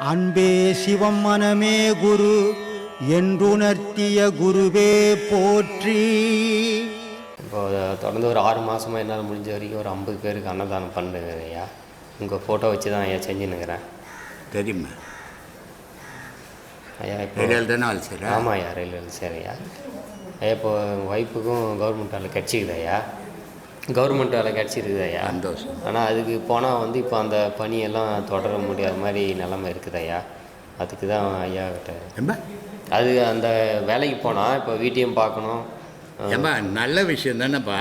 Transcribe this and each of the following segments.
அன்பே சிவம் மனமே குரு என்றுணர்த்திய குருவே போற்றி. இப்போ தொடர்ந்து ஒரு 6 மாதமாக என்னால் முடிஞ்ச வரைக்கும் ஒரு 50 பேருக்கு அன்னதானம் பண்ணுங்க ஐயா. உங்கள் ஃபோட்டோ வச்சு தான் ஐயா செஞ்சுன்னுக்கிறேன். தெரியுமா ஐயா? இப்போ ரயில்வேல் தானே வேலை செய்கிறேன். ஆமாம் ஐயா, ரயில்வேல் சரி ஐயா. ஐயா இப்போ ஒய்ஃபுக்கும் கவர்மெண்ட் வேலை கிடச்சிக்குது ஐயா. கவர்மெண்ட் வேலை கிடச்சிருக்குது ஐயா, சந்தோஷம். ஆனால் அதுக்கு போனால் வந்து இப்போ அந்த பணியெல்லாம் தொடர முடியாத மாதிரி நிலைமை இருக்குது ஐயா. அதுக்கு தான் ஐயா கிட்ட அது அந்த வேலைக்கு போனால் இப்போ வீட்டையும் பார்க்கணும். ஏம்பா நல்ல விஷயம் தானேப்பா.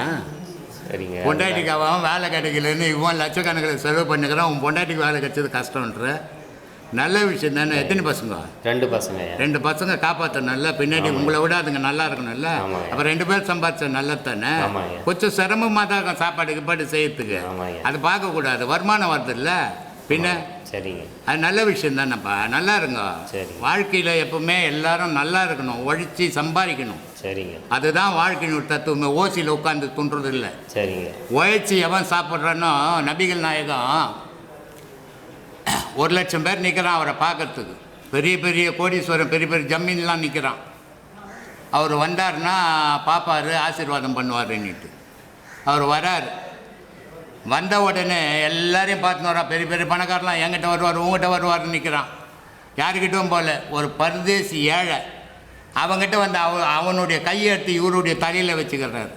சரிங்க. பொண்டாட்டிக்கு அவன் வேலை கிடைக்கலன்னு இவன் லட்சக்கணக்கில் செலவு பண்ணிக்கிறான். உன் பொண்டாட்டிக்கு வேலை கிடைச்சது கஷ்டம்ன்ற நல்ல விஷயம் தானே. எத்தனை பசங்க? 2 பசங்க. 2 பசங்க காப்பாற்றணும்ல. பின்னாடி உங்களை விட அதுங்க நல்லா இருக்கணும்ல. அப்போ 2 பேர் சம்பாதிச்ச நல்லது தானே. கொஞ்சம் சிரமமாக தான் இருக்கும் சாப்பாடு கிப்பாடு செய்யறதுக்கு. அது பார்க்கக்கூடாது, வருமானம் வருது இல்லை பின்ன. சரிங்க. அது நல்ல விஷயம் தானேப்பா. நல்லா இருங்க. சரி. வாழ்க்கையில் எப்பவுமே எல்லாரும் நல்லா இருக்கணும், உழைச்சி சம்பாதிக்கணும். சரிங்க. அதுதான் வாழ்க்கையின் தத்துவமே. ஓசியில் உட்காந்து துன்றது இல்லை. சரிங்க. உழைச்சி எவன் சாப்பிட்றானோ, நபிகள் நாயகம் 1,00,000 பேர் நிற்கிறான் அவரை பார்க்கறதுக்கு. பெரிய பெரிய கோடீஸ்வரன், பெரிய பெரிய ஜமீன்லாம் நிற்கிறான். அவர் வந்தார்னா பார்ப்பார், ஆசீர்வாதம் பண்ணுவாருன்னுட்டு. அவர் வரார். வந்த உடனே எல்லாரையும் பார்த்துன்னு வரான். பெரிய பெரிய பணக்காரெலாம் என்கிட்ட வருவார், உங்கள்கிட்ட வருவார்னு நிற்கிறான். யாருக்கிட்டும் போல ஒரு பரதேசி ஏழை அவங்ககிட்ட வந்து அவனுடைய கையை எடுத்து இவருடைய தலையில் வச்சுக்கிறாரு.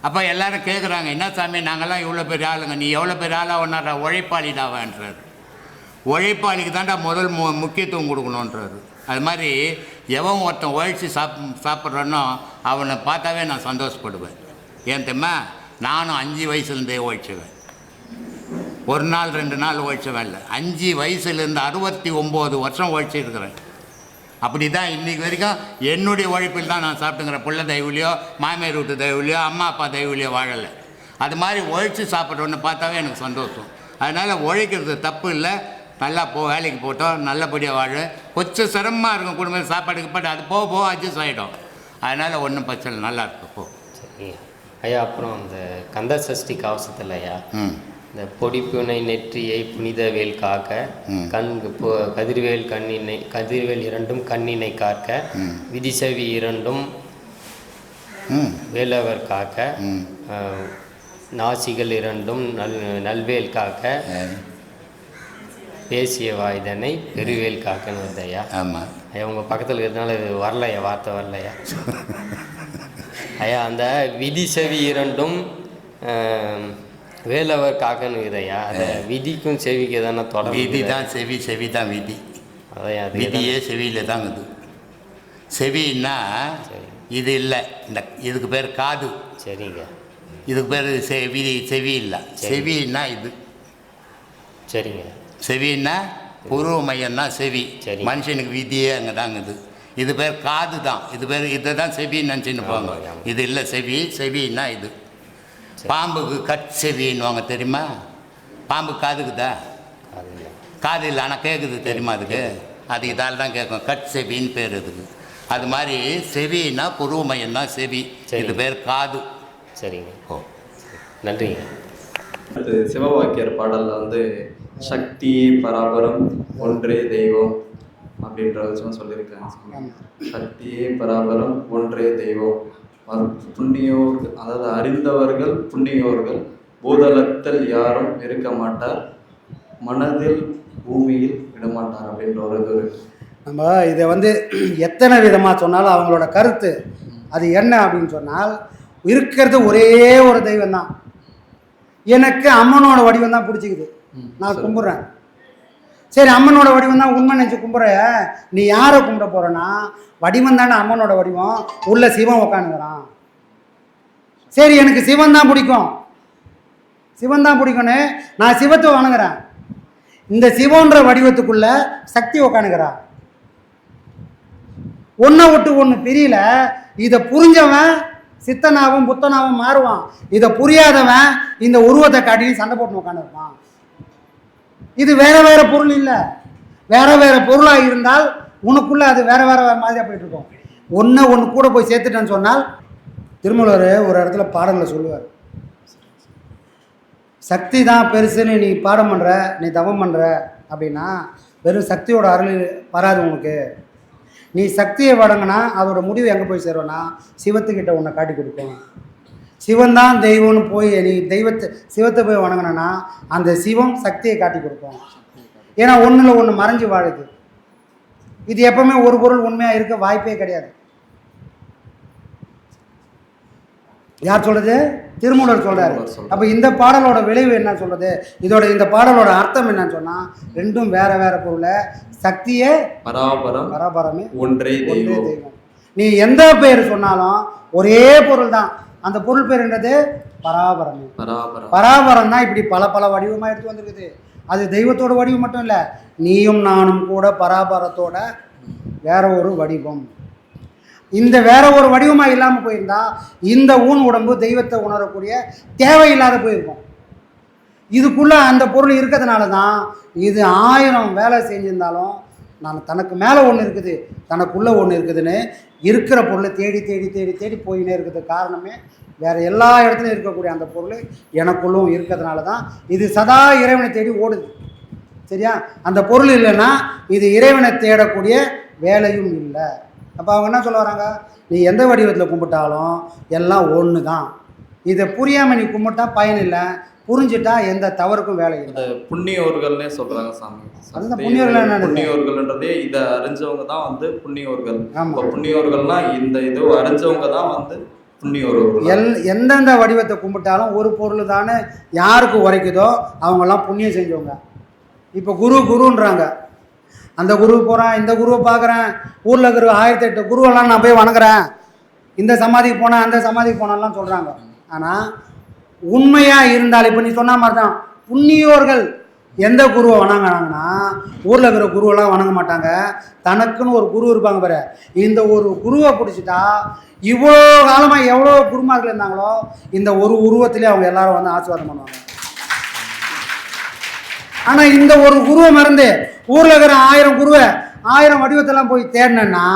அப்போ எல்லோரும் கேட்குறாங்க, என்ன சாமி நாங்கள்லாம் இவ்வளோ பெரிய ஆளுங்க, நீ எவ்வளோ பெரிய ஆளாக ஒன்றாரா? உழைப்பாளிடாவான்றார். உழைப்பாளிக்கு தாண்டா முதல் முக்கியத்துவம் கொடுக்கணுன்றாரு. அது மாதிரி எவன் ஒருத்தன் உழைச்சி சாப்பிட்றானோ அவனை பார்த்தாவே நான் சந்தோஷப்படுவேன். ஏன் தெரியுமா? நானும் 5 வயசுலேருந்தே உழைச்சுவேன். 1 நாள் 2 நாள் உழைச்சவன் இல்லை. 5 வயசுலேருந்து 69 வருஷம் உழைச்சிருக்கிறேன். அப்படி தான் இன்றைக்கி வரைக்கும் என்னுடைய உழைப்பில் தான் நான் சாப்பிட்டுங்கிறேன். பிள்ளை தயவுலையோ மாமியார் வீட்டு தயவுலையோ அம்மா அப்பா தயவுலையோ வாழலை. அது மாதிரி உழைச்சி சாப்பிட்றோன்னு பார்த்தாவே எனக்கு சந்தோஷம். அதனால் உழைக்கிறது தப்பு இல்லை. நல்லா வேலைக்கு போட்டோம், நல்லபடியாக வாழ. கொஞ்சம் சிரமமாக இருக்கும் குடும்பம் சாப்பாடுக்கு பாட்டு, அது போக அட்ஜஸ்ட் ஆகிடும். அதனால் ஒன்றும் பிரச்சனை, நல்லா இருக்கும். போ. சரி ஐயா. அப்புறம் இந்த கந்த சஷ்டி கவசத்தில் ஐயா, இந்த பொடிப்புனை நெற்றியை புனித வேல் காக்க, கதிர்வேல் கண்ணினை, கதிர்வேல் 2 கண்ணினை காக்க, விதிசவி 2 வேலவர் காக்க, நாசிகள் 2 நல்வேல் காக்க, பேசிய வாய்தனை பெருவேல் காக்கன்னு வருது ஐயா. ஆமாம் ஐயா. உங்கள் பக்கத்தில் இருக்கிறதுனால இது வரலையா, வார்த்தை வரலையா ஐயா? அந்த விதி செவி 2 வேலவர் காக்கன்னு இதையா, அதை விதிக்கும் செவிக்கு தானே தொடர். விதி தான் செவி, செவி தான் விதி. அதையா விதியே செவியில் தான் இது. செவின்னா இது இல்லை, இந்த இதுக்கு பேர் காது. சரிங்க. இதுக்கு பேர் செவி இல்லை. செவின்னா இது. சரிங்க. செவின்னா புருவ மையம்னா செவி. மனுஷனுக்கு விதியே அங்கே தாங்குது. இது பேர் காது தான். இது பேர் இதை தான் செவின்னு நினச்சின்னு போங்க. இது இல்லை செவி. செவின்னா இது. பாம்புக்கு கட் செவின்னுவாங்க தெரியுமா? பாம்பு காதுக்குதா? காது இல்லை, ஆனால் கேட்குது தெரியுமா? அதுக்கு அது இதால் தான் கேட்கும். கட் செவின்னு பேர் இதுக்கு. அது மாதிரி செவின்னா புருவ மையம்னா செவி. இது பேர் காது. சரிங்க. ஓ, நன்றிங்க. அது சிவவாக்கியர் பாடலில் வந்து சக்தி பராபரம் ஒன்றே தெய்வம் அப்படின்ற விஷயம் சொல்லியிருக்காங்க. சக்தியே பராபரம் ஒன்றே தெய்வம். புண்ணியோர்கள், அதாவது அறிந்தவர்கள் புண்ணியோர்கள், பூதலத்தில் யாரும் இருக்க மாட்டார், மனதில் பூமியில் விடமாட்டார் அப்படின்ற ஒரு இது இருக்கு. நம்ம இதை வந்து எத்தனை விதமாக சொன்னாலும் அவங்களோட கருத்து அது என்ன அப்படின்னு சொன்னால், இருக்கிறது ஒரே ஒரு தெய்வம் தான். எனக்கு அம்மனோட வடிவம் தான் பிடிச்சிக்குது, நான் கும்பிட்றேன். சரி, அம்மனோட வடிவம் தான் உண்மை நினச்சி கும்பிட்ற. நீ யாரை கும்பிட போகிறேன்னா, வடிவம் தானே அம்மனோட வடிவம், உள்ள சிவன் உக்காந்துக்கிறான். சரி, எனக்கு சிவன் தான் பிடிக்கும், சிவன் தான் பிடிக்கும்னு நான் சிவத்தை வணங்குறேன். இந்த சிவன்ற வடிவத்துக்குள்ள சக்தி உக்காந்துக்கிறா. ஒன்றை விட்டு ஒன்று பிரியல. இதை புரிஞ்சவன் சித்தனாவும் புத்தனாவும் மாறுவான். இதை புரியாதவன் இந்த உருவத்தை காட்டி சண்டை போட்டு உட்காந்துருப்பான். இது வேற வேற பொருள் இல்லை. வேற வேற பொருளாக இருந்தால் உனக்குள்ள அது வேற வேற மாதிரியாக போயிட்டு இருக்கும். ஒன்று கூட போய் சேர்த்துட்டேன்னு சொன்னால், திருமூலர் ஒரு இடத்துல பாடலில் சொல்லுவார், சக்தி தான் பெருசுன்னு நீ பாடம் பண்ணுற, நீ தவம் பண்ணுற அப்படின்னா வெறும் சக்தியோட அருள் வராது உனக்கு. நீ சக்தியை வழங்கினா அதோட முடிவு எங்கே போய் சேரும்னா சிவத்துக்கிட்ட உன்னை காட்டி கொடுக்கும். சிவன் தான் தெய்வம்னு போய் நீ சிவத்தை போய் வணங்கினா அந்த சிவம் சக்தியை காட்டி கொடுக்கும். ஏன்னா ஒன்றில் ஒன்று மறைஞ்சு வாழுது. இது எப்பவுமே ஒரு பொருள் உண்மையாக இருக்க வாய்ப்பே கிடையாது. யார் சொல்றது? திருமூலர் சொல்றாரு. அப்போ இந்த பாடலோட விளைவு என்ன சொல்றது? இந்த பாடலோட அர்த்தம் என்னன்னு சொன்னா, ரெண்டும் வேற வேற பொருளை, சக்தியே பராபரமே ஒன்றே தெய்வம். நீ எந்த பேர் சொன்னாலும் ஒரே பொருள் தான். அந்த பொருள் பேர் என்னது? பராபரமே. பராபரம் தான் இப்படி பல பல வடிவமா எடுத்து வந்திருக்குது. அது தெய்வத்தோட வடிவம் மட்டும் இல்லை, நீயும் நானும் கூட பராபரத்தோட வேற ஒரு வடிவம். இந்த வேற ஒரு வடிவமாக இல்லாமல் போயிருந்தா இந்த ஊன் உடம்பு தெய்வத்தை உணரக்கூடிய தேவையில்லாத போயிருக்கும். இதுக்குள்ளே அந்த பொருள் இருக்கிறதுனால தான் இது 1000 வேலை செஞ்சிருந்தாலும் தனக்கு மேலே ஒன்று இருக்குது, தனக்குள்ளே ஒன்று இருக்குதுன்னு இருக்கிற பொருளை தேடி தேடி தேடி தேடி போயினே இருக்கிறதுக்கு காரணமே வேறு எல்லா இடத்துலையும் இருக்கக்கூடிய அந்த பொருள் எனக்குள்ளும் இருக்கிறதுனால தான் இது சதா இறைவனை தேடி ஓடுது. சரியா? அந்த பொருள் இல்லைன்னா இது இறைவனை தேடக்கூடிய வேலையும் இல்லை. அப்போ அவங்க என்ன சொல்ல வராங்க? நீ எந்த வடிவத்தில் கும்பிட்டாலும் எல்லாம் ஒன்று தான். இதை புரியாமல் நீ கும்பிட்டா பயன் இல்லை, புரிஞ்சுட்டா எந்த தவறுக்கும் வேலை இல்லை. புண்ணியோர்கள்னே சொல்கிறாங்க சாமி. அதுதான் புண்ணியோர்கள். என்ன புண்ணியோர்கள்ன்றதே இதை அறிஞ்சவங்க தான் வந்து புண்ணியோர்கள். இப்போ புண்ணியோர்கள்னா இந்த இது அறிஞ்சவங்க தான் வந்து புண்ணியோர்கள். எந்தெந்த வடிவத்தை கும்பிட்டாலும் ஒரு பொருள் தானே யாருக்கு உரைக்குதோ அவங்கெல்லாம் புண்ணியம் செஞ்சவங்க. இப்போ குருன்றாங்க, அந்த குரு போகிறேன், இந்த குருவை பார்க்குறேன், ஊரில் இருக்கிற 1008 குருவெல்லாம் நான் போய் வணங்குறேன், இந்த சமாதிக்கு போனேன் அந்த சமாதிக்கு போனேன்லாம் சொல்கிறாங்க. ஆனால் உண்மையாக இருந்தால் இப்போ நீ சொன்ன மாதிரி தான் புண்ணியோர்கள் எந்த குருவை வணங்கினாங்கன்னா ஊரில் இருக்கிற குருவெல்லாம் வணங்க மாட்டாங்க. தனக்குன்னு ஒரு குரு இருப்பாங்க பாரு. இந்த ஒரு குருவை பிடிச்சிட்டா இவ்வளோ காலமாக எவ்வளோ குருமார்கள் இருந்தாங்களோ இந்த ஒரு உருவத்திலே அவங்க எல்லாரும் வந்து ஆசீர்வாதம் பண்ணுவாங்க. ஆனால் இந்த ஒரு குருவை மறந்து ஊரில் இருக்கிற 1000 குருவை 1000 வடிவத்தெல்லாம் போய் தேடினேன்னா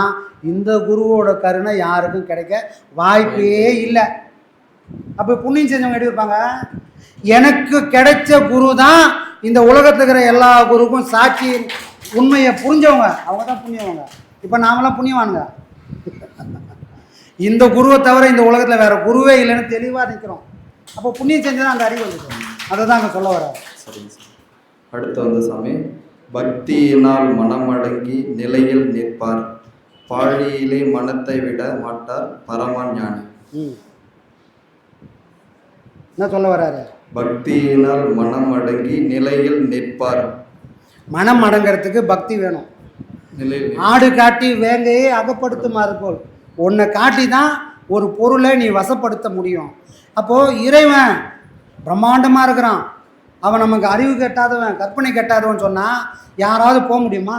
இந்த குருவோட கருணை யாருக்கும் கிடைக்க வாய்ப்பே இல்லை. அப்போ புண்ணியம் செஞ்சவங்க எப்படி இருப்பாங்க? எனக்கு கிடைச்ச குரு தான் இந்த உலகத்தில் இருக்கிற எல்லா குருவுக்கும் சாட்சி. உண்மையை புரிஞ்சவங்க அவங்க தான் புண்ணியவங்க. இப்போ நாமெல்லாம் புண்ணியவானுங்க. இந்த குருவை தவிர இந்த உலகத்தில் வேற குருவே இல்லைன்னு தெளிவாக நிற்கிறோம். அப்போ புண்ணியம் செஞ்சதான் அந்த அறிவு வந்துடும். அதை தான் அங்கே சொல்ல வர்றாரு. சரிங்க சார். அடுத்து வந்து சாமி, பக்தியினால் மனமடங்கி நிலையில் நிற்பார், பாழியிலே மனத்தை விட மாட்டார் பரமான் ஞானி. என்ன சொல்ல வர்றாரு? பக்தியினால் மனம் அடங்கி நிலையில் நிற்பார். மனம் அடங்கிறதுக்கு பக்தி வேணும். ஆடு காட்டி வேங்கையை அகப்படுத்துமாறு போல் உன்னை காட்டி தான் ஒரு பொருளை நீ வசப்படுத்த முடியும். அப்போது இறைவன் பிரம்மாண்டமாக இருக்கிறான், அவன் நமக்கு அறிவு கெட்டாதவன், கற்பனை கெட்டாதவன் சொன்னால் யாராவது போக முடியுமா?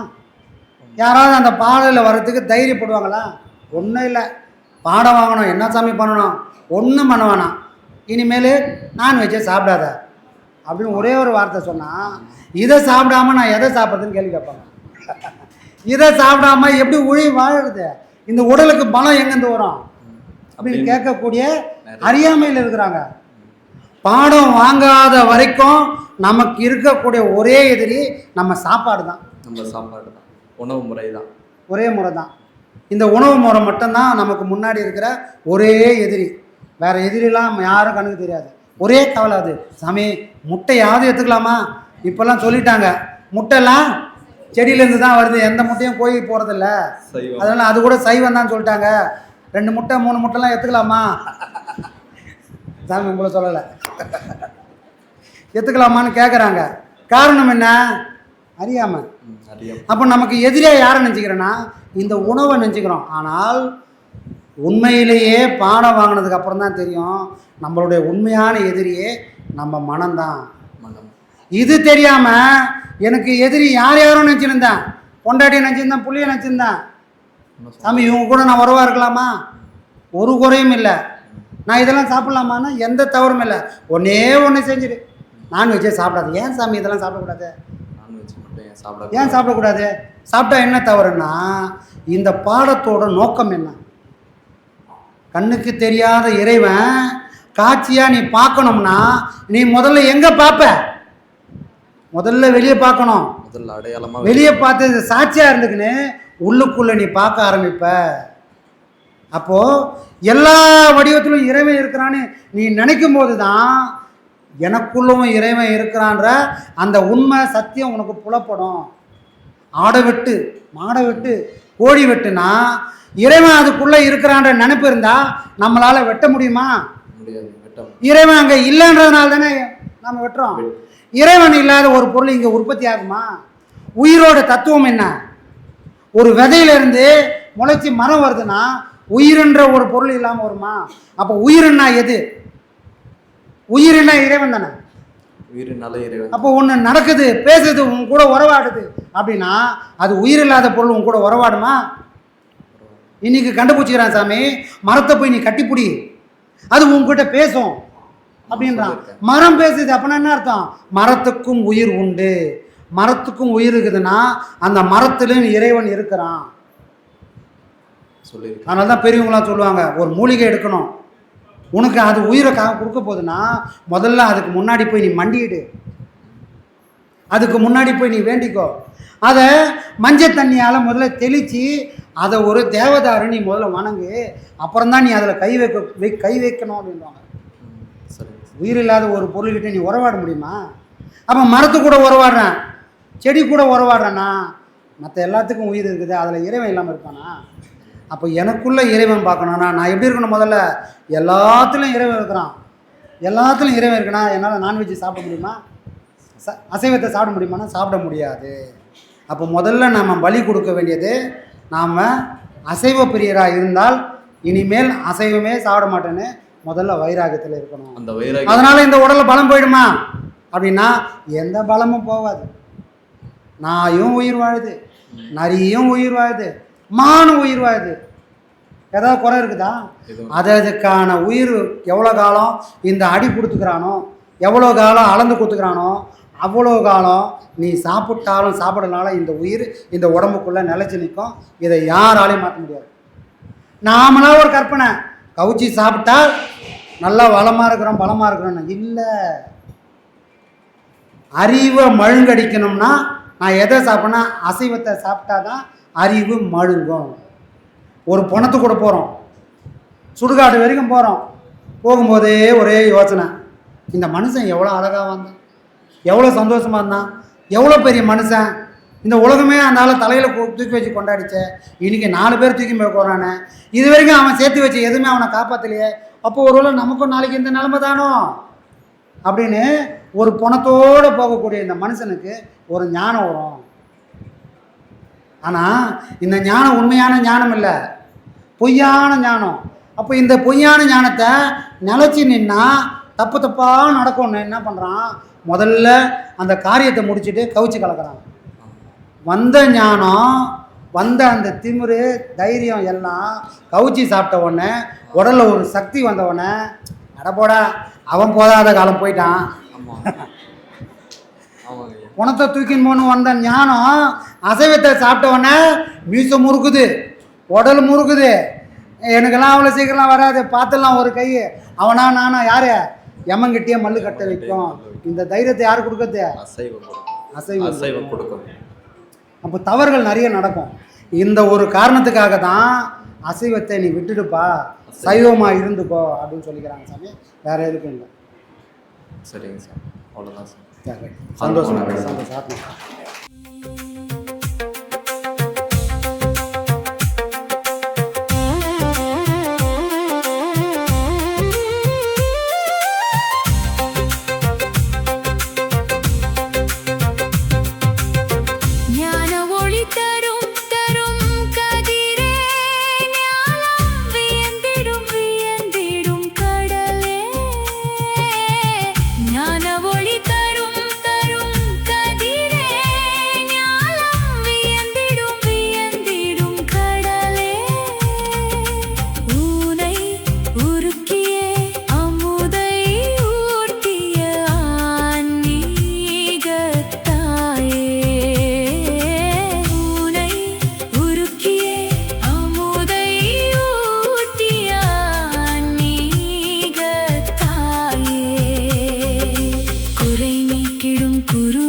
யாராவது அந்த பாடலில் வர்றதுக்கு தைரியப்படுவாங்களா? ஒன்றும் இல்லை. பாடம் வாங்கணும், என்ன சாமி பண்ணணும், ஒன்றும் பண்ண வேணாம், இனிமேல் நான்வெஜ்ஜை சாப்பிடாத அப்படின்னு ஒரே ஒரு வார்த்தை சொன்னால் இதை சாப்பிடாம நான் எதை சாப்பிட்றதுன்னு கேள்வி கேட்பாங்க. இதை சாப்பிடாம எப்படி உயிர் வாழுது? இந்த உடலுக்கு பலம் எங்கேருந்து வரும் அப்படின்னு கேட்கக்கூடிய அறியாமையில் இருக்கிறாங்க. பாடம் வாங்காத வரைக்கும் நமக்கு இருக்கக்கூடிய ஒரே எதிரி நம்ம சாப்பாடு தான். உணவு முறை தான், ஒரே முறை தான். இந்த உணவு முறை மட்டும்தான் நமக்கு முன்னாடி இருக்கிற ஒரே எதிரி. வேறு எதிரிலாம் யாரும் கணக்கு தெரியாது. ஒரே கவலை அது, சாமி முட்டையாவது எடுத்துக்கலாமா? இப்போல்லாம் சொல்லிட்டாங்க முட்டைலாம் செடியிலேருந்து தான் வருது, எந்த முட்டையும் கோயில் போகிறதில்ல, அதனால் அது கூட சைவம் தான் சொல்லிட்டாங்க. 2 முட்டை 3 முட்டைலாம் எடுத்துக்கலாமா? சாமி உங்களை சொல்லலை, எடுத்துக்கலாமான்னு கேட்குறாங்க. காரணம் என்ன? அறியாமல். அப்போ நமக்கு எதிரியாக யாரை நினச்சிக்கிறேன்னா இந்த உணவை நினச்சிக்கிறோம். ஆனால் உண்மையிலேயே பாடம் வாங்கினதுக்கு அப்புறம் தான் தெரியும் நம்மளுடைய உண்மையான எதிரியே நம்ம மனம்தான். இது தெரியாமல் எனக்கு எதிரி யாரும் நினச்சிருந்தேன், பொண்டாட்டியை நினச்சிருந்தேன், புள்ளியை நினச்சிருந்தேன். சாமி இவங்க கூட நான் உறவாக இருக்கலாமா? ஒரு குறையும் இல்லை. நான் இதெல்லாம் சாப்பிட்லாமான்னா எந்த தவறும் இல்லை. ஒன்றே ஒன்று செஞ்சுடு, நான்வெஜ்ஜே சாப்பிடாது. ஏன் சாமி இதெல்லாம் சாப்பிடக்கூடாது? ஏன் சாப்பிடக்கூடாது? சாப்பிட்டா என்ன தவறுன்னா இந்த பாடத்தோட நோக்கம் என்ன? கண்ணுக்கு தெரியாத இறைவன் காட்சியாக நீ பார்க்கணும்னா நீ முதல்ல எங்கே பார்ப்ப? முதல்ல வெளியே பார்க்கணும். முதல்ல அடையாளமா வெளியே பார்த்து சாட்சியாக இருந்துக்குன்னு உள்ளுக்குள்ளே நீ பார்க்க ஆரம்பிப்ப. அப்போது எல்லா வடிவத்திலும் இறைவன் இருக்கிறான்னு நீ நினைக்கும் போது தான் எனக்குள்ளவும் இறைவன் இருக்கிறான்ற அந்த உண்மை சத்தியம் உனக்கு புலப்படும். ஆடை வெட்டு மாடை வெட்டு கோழி வெட்டுனா இறைவன் அதுக்குள்ளே இருக்கிறான்ற நினைப்பு இருந்தால் நம்மளால் வெட்ட முடியுமா? முடியாது. இறைவன் அங்கே இல்லைன்றதுனால தானே நம்ம வெட்டுறோம். இறைவன் இல்லாத ஒரு பொருள் இங்கே உற்பத்தி ஆகுமா? உயிரோட தத்துவம் என்ன? ஒரு விதையிலிருந்து முளைச்சி மரம் வருதுன்னா உயிர்ன்ற ஒரு பொருள் இல்லாமல் வருமா? அப்போ உயிர்னா எது? உயிர்னா இறைவன் தானே. உயிரினால இறைவன். அப்போ ஒன்று நடக்குது, பேசுது, உன் கூட உறவாடுது அப்படின்னா அது உயிர் இல்லாத பொருள் உன் கூட உறவாடுமா? இன்னைக்கு கண்டுபிடிச்சிக்கிறான் சாமி, மரத்தை போய் நீ கட்டிப்பிடி, அது உன்கிட்ட பேசும் அப்படின்றான். மரம் பேசுது அப்படின்னா என்ன அர்த்தம்? மரத்துக்கும் உயிர் உண்டு. மரத்துக்கும் உயிர் இருக்குதுன்னா அந்த மரத்திலும் இறைவன் இருக்கிறான். அதனால தான் பெரியவங்களாம் சொல்லுவாங்க, ஒரு மூலிகை எடுக்கணும், உனக்கு அது உயிரை கொடுக்க போகுதுன்னா முதல்ல அதுக்கு முன்னாடி போய் நீ மண்டிடு, அதுக்கு முன்னாடி போய் நீ வேண்டிக்கோ. அதை மஞ்சள் தண்ணியால் முதல்ல தெளித்து அதை ஒரு தேவதாரு நீ முதல்ல வணங்கு, அப்புறம்தான் நீ அதில் கை வைக்கணும் அப்படின்வாங்க. உயிர் இல்லாத ஒரு பொருள்கிட்ட நீ உறவாட முடியுமா? அப்போ மரத்து கூட உறவாடுறேன், செடி கூட உறவாடுறேன்னா மற்ற எல்லாத்துக்கும் உயிர் இருக்குது, அதில் இறைவன் இல்லாமல் இருப்பானா? அப்போ எனக்குள்ளே இறைவன் பார்க்கணுன்னா நான் எப்படி இருக்கணும்? முதல்ல எல்லாத்துலேயும் இறைவன் இருக்கிறான். எல்லாத்துலையும் இறைவன் இருக்குன்னா என்னால் நான்வெஜ் சாப்பிட முடியுமா? அசைவத்தை சாப்பிட முடியுமானா சாப்பிட முடியாது. அப்போ முதல்ல நாம் பலி கொடுக்க வேண்டியது, நாம் அசைவ பிரியராக இருந்தால் இனிமேல் அசைவமே சாப்பிட மாட்டேன்னு முதல்ல வைராகத்தில் இருக்கணும். அந்த வைராகம் அதனால் இந்த உடலில் பலம் போயிடுமா அப்படின்னா எந்த பலமும் போகாது. நாயும் உயிர் வாழுது, நரியும் உயிர் வாழுது, மானும் உயிர் வாழுது. ஏதாவது குறை இருக்குதா? அதுக்கான உயிர் எவ்வளோ காலம் இந்த அடி கொடுத்துக்கிறானோ, எவ்வளோ காலம் அளந்து கொடுத்துக்கிறானோ அவ்வளோ காலம் நீ சாப்பிட்டாலும் சாப்பிடனாலும் இந்த உயிர் இந்த உடம்புக்குள்ளே நிலைச்சி நிற்கும். இதை யாராலையும் மாற்ற முடியாது. நாமளாக ஒரு கற்பனை, கவுச்சி சாப்பிட்டா நல்லா வளமாக இருக்கிறோம் பலமாக இருக்கிறோன்னு இல்லை. அறிவை மழுங்கடிக்கணும்னா நான் எதை சாப்பிட்னா அசைவத்தை சாப்பிட்டா தான் அறிவு மழுங்கும். ஒரு பணத்து கூட போகிறோம், சுடுகாடு வரைக்கும் போகிறோம், போகும்போதே ஒரே யோசனை, இந்த மனுஷன் எவ்வளோ அழகாக வந்தான், எவ்வளோ சந்தோஷமாக இருந்தான், எவ்வளோ பெரிய மனுஷன், இந்த உலகமே அந்த ஆளை தலையில் தூக்கி வச்சு கொண்டாடிச்சே, இன்றைக்கி 4 பேர் தூக்கி போய் போகிறானே, இது வரைக்கும் அவன் சேர்த்து வச்சு எதுவுமே அவனை காப்பாற்றலையே, அப்போ ஒருவேளை நமக்கும் நாளைக்கு இந்த நிலைமை தானோ அப்படின்னு ஒரு பணத்தோடு போகக்கூடிய இந்த மனுஷனுக்கு ஒரு ஞானம் வரும். ஆனால் இந்த ஞானம் உண்மையான ஞானம் இல்லை, பொய்யான ஞானம். அப்போ இந்த பொய்யான ஞானத்தை நிலச்சி நின்னா தப்பு தப்பாக நடக்கும்னு என்ன பண்ணுறான், முதல்ல அந்த காரியத்தை முடிச்சுட்டு கவுச்சி கலக்கிறான். வந்த ஞானம், வந்த அந்த திமிரு தைரியம் எல்லாம் கவுச்சி சாப்பிட்ட உடனே உடலில் ஒரு சக்தி வந்த உடனே அடப்போடா அவன் போதாத காலம் போயிட்டான், உணத்தை தூக்கின்னு போன்னு வந்த ஞானம் அசைவத்தை சாப்பிட்ட உடனே மீசை முறுக்குது, உடல் முறுக்குது, எனக்கெல்லாம் அவ்வளோ சீக்கிரம்லாம் வராது, பார்த்துடலாம் ஒரு கை, அவனா நானா யார் எமங்கிட்டே மல்லு கட்ட வைக்கும். இந்த தைரியத்தை யார் கொடுக்கறது? அசைவம் கொடுக்கும். அப்போ தவறுகள் நிறைய நடக்கும். இந்த ஒரு காரணத்துக்காக தான் அசைவத்தை நீ விட்டுடுப்பா, சைவமாக இருந்துக்கோ அப்படின்னு சொல்லிக்கிறாங்க சாமி. வேற எதுக்கும் இல்லை. சரிங்க சார், அவ்வளோதான் சார். சந்தோஷம் சந்தோஷம். குறை நீக்கிடும் குரு